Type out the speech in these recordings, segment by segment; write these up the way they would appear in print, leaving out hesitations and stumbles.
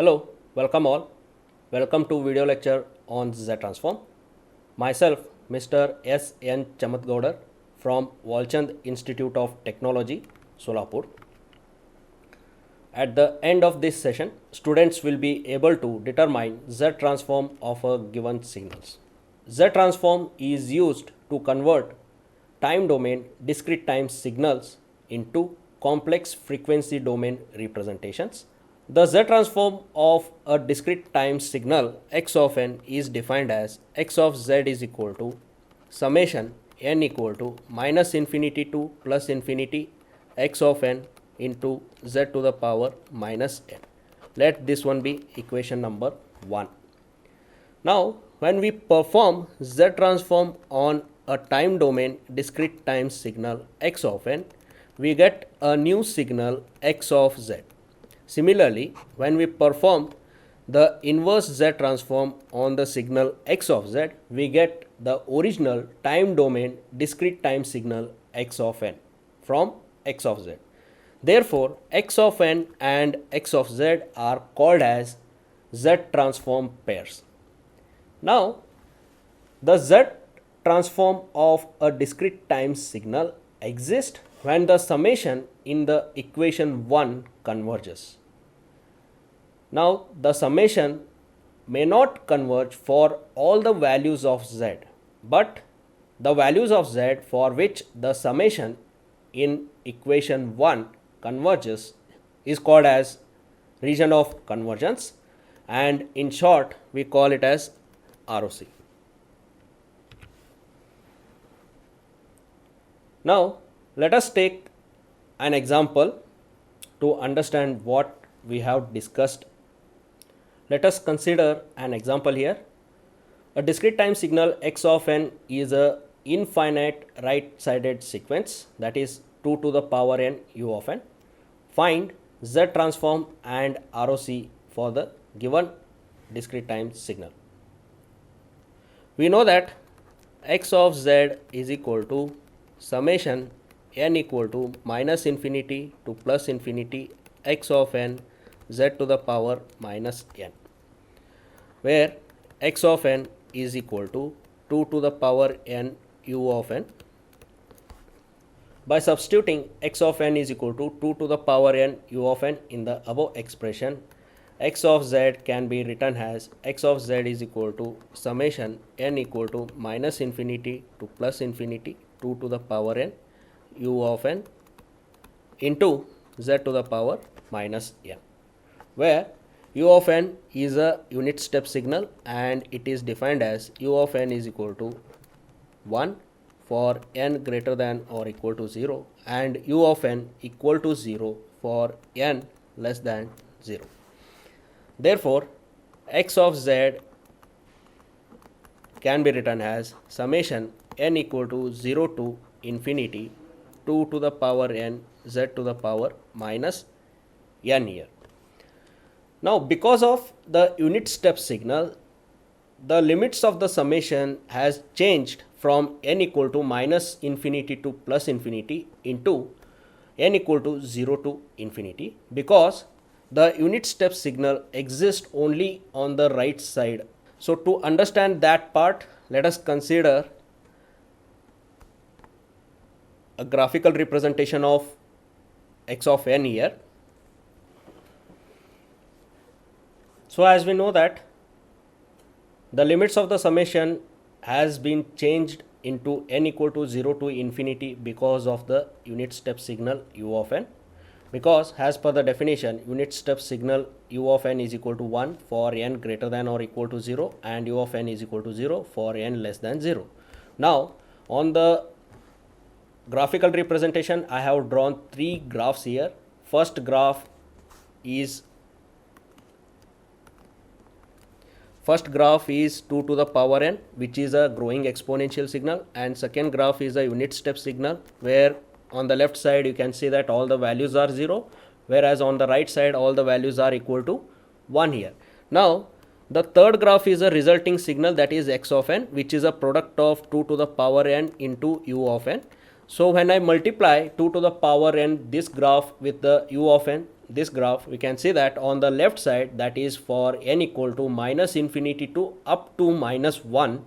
Hello, welcome all. Welcome to video lecture on Z transform. Myself, Mr. S. N. Chamatgaudar from Walchand Institute of Technology, Solapur. At the end of this session, students will be able to determine Z transform of a given signals. Z transform is used to convert time domain discrete time signals into complex frequency domain representations. The Z transform of a discrete time signal x of n is defined as x of z is equal to summation n equal to minus infinity to plus infinity x of n into z to the power minus n. Let this one be equation number 1. Now, when we perform Z transform on a time domain discrete time signal x of n, we get a new signal x of z. Similarly, when we perform the inverse Z transform on the signal x of z, we get the original time domain discrete time signal x of n from x of z. Therefore, x of n and x of z are called as Z transform pairs. Now, the Z transform of a discrete time signal exists when the summation in the equation 1 converges. Now, the summation may not converge for all the values of z, but the values of z for which the summation in equation 1 converges is called as region of convergence, and in short we call it as ROC. Now, let us take an example to understand what we have discussed. Let us consider an example here. A discrete time signal x of n is a infinite right-sided sequence, that is 2 to the power n u of n. Find Z transform and ROC for the given discrete time signal. We know that x of z is equal to summation n equal to minus infinity to plus infinity x of n z to the power minus n, where x of n is equal to 2 to the power n u of n. By substituting x of n is equal to 2 to the power n u of n in the above expression, x of z can be written as x of z is equal to summation n equal to minus infinity to plus infinity 2 to the power n u of n into z to the power minus n, where u of n is a unit step signal and it is defined as u of n is equal to 1 for n greater than or equal to 0 and u of n equal to 0 for n less than 0. Therefore, x of z can be written as summation n equal to 0 to infinity 2 to the power n z to the power minus n here. Now, because of the unit step signal, the limits of the summation has changed from n equal to minus infinity to plus infinity into n equal to 0 to infinity, because the unit step signal exists only on the right side. So, to understand that part, let us consider a graphical representation of x of n here. So, as we know that the limits of the summation has been changed into n equal to 0 to infinity because of the unit step signal u of n, because as per the definition, unit step signal u of n is equal to 1 for n greater than or equal to 0 and u of n is equal to 0 for n less than 0. Now, on the graphical representation, I have drawn 3 graphs here. First graph is 2 to the power n, which is a growing exponential signal, and second graph is a unit step signal, where on the left side you can see that all the values are 0, whereas on the right side all the values are equal to 1 here. Now, the third graph is a resulting signal, that is x of n, which is a product of 2 to the power n into u of n. So, when I multiply 2 to the power n this graph with the u of n, this graph, we can see that on the left side, that is for n equal to minus infinity to up to minus 1,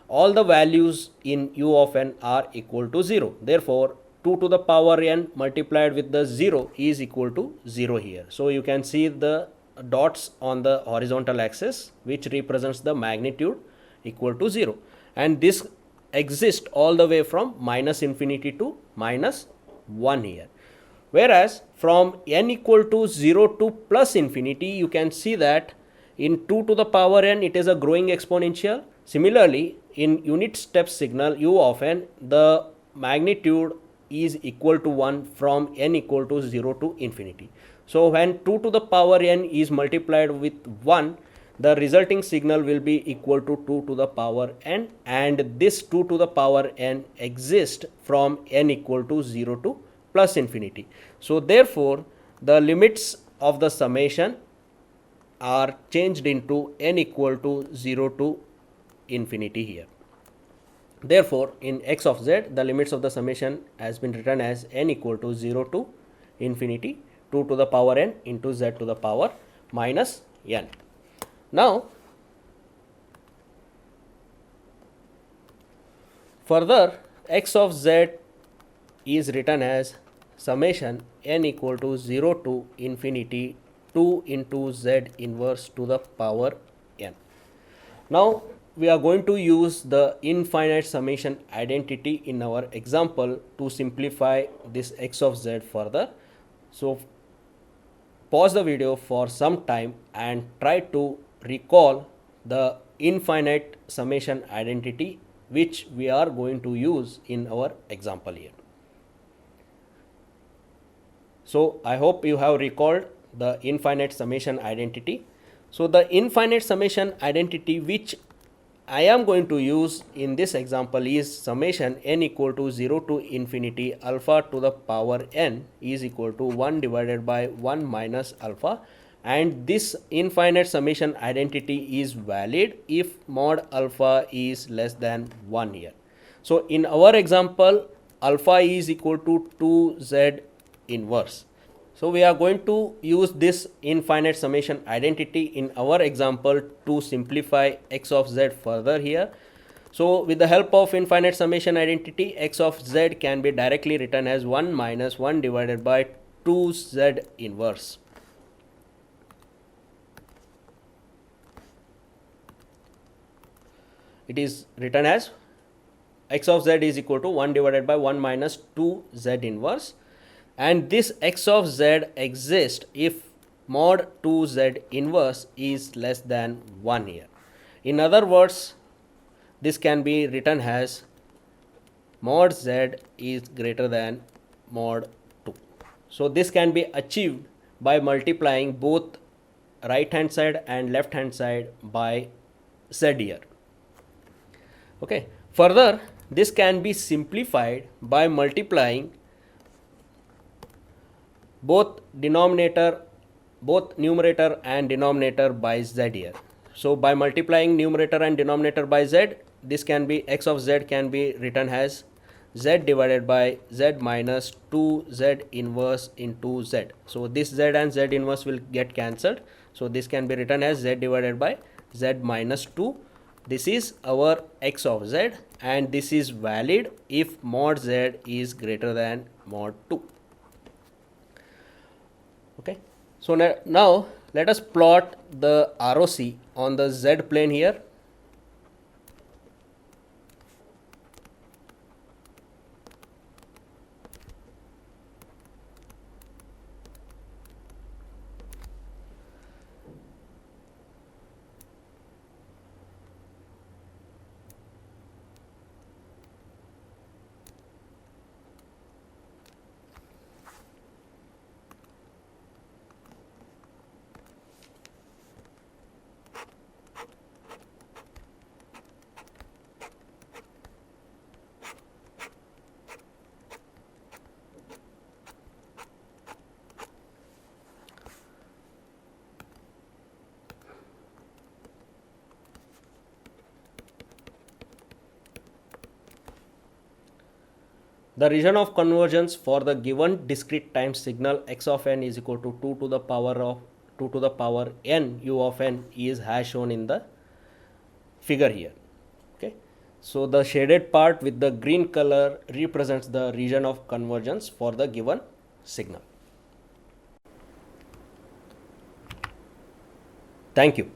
all the values in u of n are equal to 0. Therefore, 2 to the power n multiplied with the 0 is equal to 0 here. So you can see the dots on the horizontal axis, which represents the magnitude equal to 0, and this exists all the way from minus infinity to minus 1 here. Whereas from n equal to 0 to plus infinity, you can see that in 2 to the power n it is a growing exponential. Similarly, in unit step signal u of n, the magnitude is equal to 1 from n equal to 0 to infinity. So when 2 to the power n is multiplied with 1, the resulting signal will be equal to 2 to the power n, and this 2 to the power n exists from n equal to 0 to plus infinity. So therefore, the limits of the summation are changed into n equal to 0 to infinity here. Therefore, in x of z, the limits of the summation has been written as n equal to 0 to infinity 2 to the power n into z to the power minus n. Now, further, x of z is written as summation n equal to 0 to infinity 2 into z inverse to the power n. Now, we are going to use the infinite summation identity in our example to simplify this x of z further. So, pause the video for some time and try to recall the infinite summation identity which we are going to use in our example here. So I hope you have recalled the infinite summation identity. So the infinite summation identity which I am going to use in this example is summation n equal to 0 to infinity alpha to the power n is equal to 1 divided by 1 minus alpha, and this infinite summation identity is valid if mod alpha is less than 1 here. So in our example, alpha is equal to 2z inverse. So we are going to use this infinite summation identity in our example to simplify x of z further here. So with the help of infinite summation identity, x of z can be directly written as 1 minus 1 divided by 2z inverse. It is written as x of z is equal to 1 divided by 1 minus 2z inverse, and this x of z exists if mod 2z inverse is less than 1 here. In other words, this can be written as mod z is greater than mod 2. So this can be achieved by multiplying both right hand side and left hand side by z here. Okay. Further, this can be simplified by multiplying both numerator and denominator by z here. So by multiplying numerator and denominator by z, this can be x of z can be written as z divided by z minus 2z inverse into z. So this z and z inverse will get cancelled. So this can be written as z divided by z minus 2. This is our x of z, and this is valid if mod z is greater than mod 2. Okay. So now let us plot the ROC on the z plane here. The region of convergence for the given discrete time signal x of n is equal to 2 to the power n u of n is as shown in the figure here. Okay, so the shaded part with the green color represents the region of convergence for the given signal. Thank you.